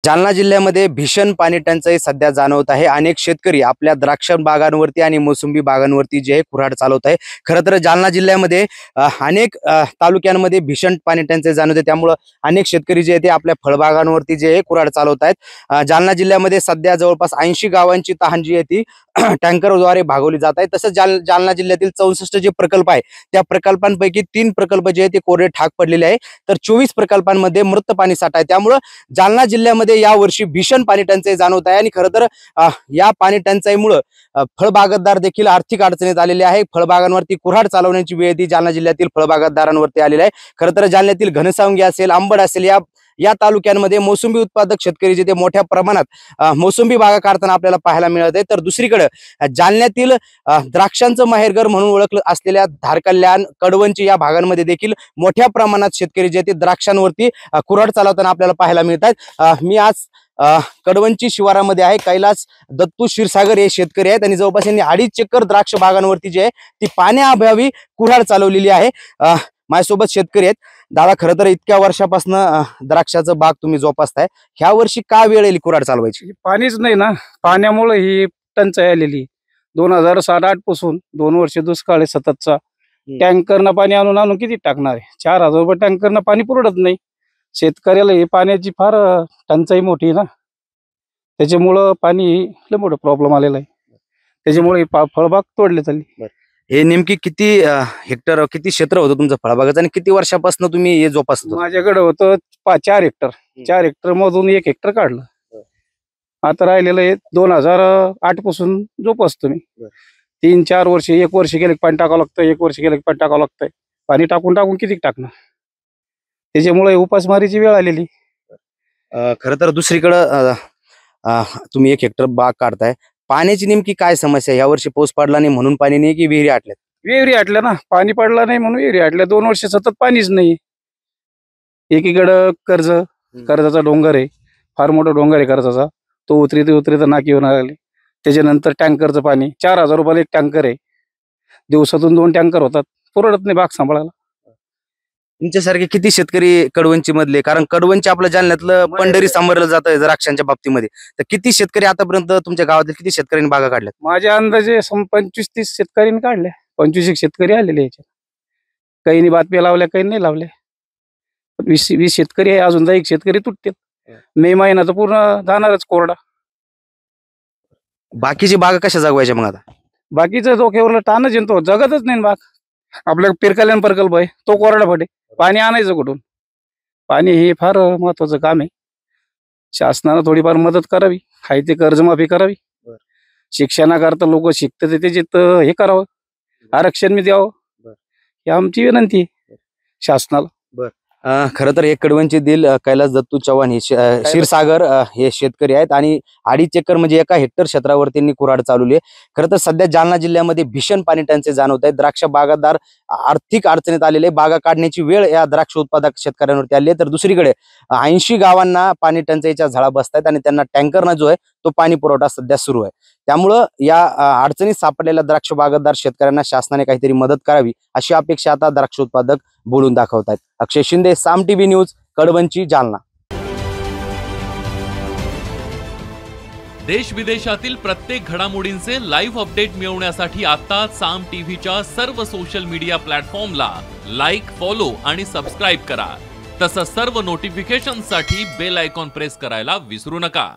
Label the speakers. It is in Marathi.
Speaker 1: जालना जिल्ह्यामध्ये भीषण पाणी टंचाई सध्या जाणवत आहे। अनेक शेतकरी आपल्या द्राक्ष बागांवरती आणि मोसंबी बागांवरती जे कुऱ्हाड चालवत आहे। खरं तर जालना जिल्ह्यामध्ये अनेक तालुक्यांमध्ये भीषण पाणी टंचाई जाणवते, त्यामुळे अनेक शेतकरी जे ते आपल्या फळबागांवरती जे कुऱ्हाड चालवत आहेत। जालना जिल्ह्यामध्ये सध्या जवळपास 80 गावांची तहान जी आहे ती टँकरद्वारे भागवली जात आहे। तसंच जालना जिल्ह्यातील 64 जे प्रकल्प आहे त्या प्रकल्पांपैकी 3 प्रकल्प जे ते कोरडे ठाक पडलेले आहे, तर 24 प्रकल्पांमध्ये मृत पाणी साठा आहे। त्यामुळे जालना जिल्ह्यामध्ये या वर्षी भीषण पाणी टंचाई जाणवत आहे। आणि खरं तर या पाणी टंचाईमुळे फळबागतदार देखील आर्थिक अडचणीत आलेले आहे। फळबागांवरती कुऱ्हाड चालवण्याची वेळ ती जालना जिल्ह्यातील फळबागतदारांवरती आलेली आहे। खरं तर जालन्यातील घनसावंगी असेल, अंबड असेल, या तालुक्यांमध्ये मोसंबी उत्पादक शेतकरी जे ते मोठ्या प्रमाणात मोसंबी बागा काढताना आपल्याला पाहायला मिळत आहे। तर दुसरीकडे जालन्यातील द्राक्षांचं माहेरघर म्हणून ओळखलं असलेल्या धारकल्याण, कडवंची या भागांमध्ये देखील मोठ्या प्रमाणात शेतकरी जे ते द्राक्षांवरती कुऱ्हाड चालवताना आपल्याला पाहायला मिळत आहेत। मी आज कडवंची शिवारामध्ये आहे। कैलास दत्तू क्षीरसागर हे शेतकरी आहेत आणि जवळपास यांनी 2.5 एकर द्राक्ष बागांवरती जे आहे ती पाण्याअभावी कुऱ्हाड चालवलेली आहे। माझ्यासोबत शेतकरी आहेत। दादा, खरं तर इतक्या वर्षापासून द्राक्षाचं बाग तुम्ही जोपासताय, ह्या वर्षी का वेळ येईल कुऱ्हाड चालवायची?
Speaker 2: पाणीच नाही ना, पाण्यामुळे ही टंचाई आलेली। 2007-8 पासून 2 वर्ष दुष्काळ आहे सततचा। टँकरनं पाणी आणून किती टाकणार आहे? 4000 रुपये टँकरनं पाणी पुरवत नाही शेतकऱ्याला। ही पाण्याची फार टंचाई मोठी आहे ना, त्याच्यामुळं पाणी लय मोठा प्रॉब्लेम आलेला आहे। त्याच्यामुळे फळबाग तोडले चालली।
Speaker 1: हे नेमकी किती हेक्टर, किती क्षेत्र होतं तुमचं फळबागाचं आणि किती वर्षापासून तुम्ही हे जोपासता?
Speaker 2: माझ्याकडे होतं 4 हेक्टर। 4 हेक्टर मधून 1 हेक्टर काढलं। आता राहिलेलं आहे 2008 पासून जोपासतो मी। 3-4 वर्ष, 1 वर्ष गेले पाणी टाकावं लागतं, 1 वर्ष गेले पाणी टाकावं लागतंय। पाणी टाकून किती टाकणार, त्याच्यामुळे उपासमारीची वेळ आलेली।
Speaker 1: खरं तर दुसरीकडं तुम्ही 1 हेक्टर बाग काढताय, पाण्याची नेमकी काय समस्या? या वर्षी पाऊस पडला नाही म्हणून पाणी नाही की विहिरी आटल्यात?
Speaker 2: विहिरी आटल्या ना, पाणी पडला नाही म्हणून विहिरी आटल्या। 2 वर्ष सतत पाणीच नाही। एकीकडं कर्जाचा डोंगर आहे, फार मोठा डोंगर आहे कर्जाचा। तो उतरीत नाकी होणार आले। त्याच्यानंतर टँकरचं पाणी 4000 रुपयाला 1 टँकर आहे। दिवसातून 2 टँकर होतात, पुरवत नाही बाग सांभाळायला।
Speaker 1: तुमच्यासारखे किती शेतकरी कडवंची मधले, कारण कडवंची आपल्या जालन्यातलं पंढरी समजलं जातं द्राक्षांच्या बाबतीमध्ये, तर किती शेतकरी आतापर्यंत तुमच्या गावातील किती शेतकऱ्यांनी बागा काढल्यात?
Speaker 2: माझ्या अंदाजे 25-30 शेतकऱ्यांनी काढल्या। 25 शेतकरी आलेले याच्यात। काहींनी बातम्या लावल्या, काही नाही लावल्या। 20 शेतकरी आहे, अजून 10 शेतकरी तुटतील। मे महिना तर पूर्ण जाणारच कोरडा।
Speaker 1: बाकीची बागा कशा जगवायच्या मग आता?
Speaker 2: बाकीचं डोक्यावरला ताणच येतो, जगतच नाही बाग। आपल्या पिरकल्याण प्रकल्प आहे, तो कोरडा पडे, पाणी आणायचं कुठून? पाणी हे फार महत्वाचं काम आहे। शासनानं थोडीफार मदत करावी, हाय ते कर्जमाफी करावी। शिक्षणाकरता लोक शिकतात त्याच्यात हे करावं, आरक्षण मी द्यावं, ही आमची विनंती आहे शासनाला।
Speaker 1: खरं तर एक कडवंची दिल कैलास दत्तू चव्हाण हे क्षीरसागर हे शेतकरी आहेत आणि 2.5 एकर म्हणजे 1 हेक्टर क्षेत्रावर त्यांनी कुऱ्हाड चालवली आहे। खरं तर सध्या जालना जिल्ह्यामध्ये भीषण पाणी टंचाई जाणवत आहे। द्राक्ष बागायतदार आर्थिक अडचणीत आलेले, बागा काढण्याची वेळ या द्राक्ष उत्पादक शेतकऱ्यांवरती आली आहे। तर दुसरीकडे 80 गावांना पाणी टंचाईच्या झळा बसत आहेत आणि त्यांना टँकरनं जो आहे तो पाणी पुरवठा सध्या सुरू आहे। त्यामुळं या अडचणीत सापडलेल्या द्राक्ष बागायतदार शेतकऱ्यांना शासनाने काहीतरी मदत करावी अशी अपेक्षा आता द्राक्ष उत्पादक बोलून दाखवत आहेत। अक्षय शिंदे, साम टीव्ही न्यूज, कडवंची, जालना।
Speaker 3: देश विदेशातील प्रत्येक घडामोडींचे लाईव्ह अपडेट मिळवण्यासाठी आता साम टीव्हीच्या सर्व सोशल मीडिया प्लॅटफॉर्मला लाईक, फॉलो आणि सबस्क्राईब करा। तसंच सर्व नोटिफिकेशनसाठी बेल आयकॉन प्रेस करायला विसरू नका।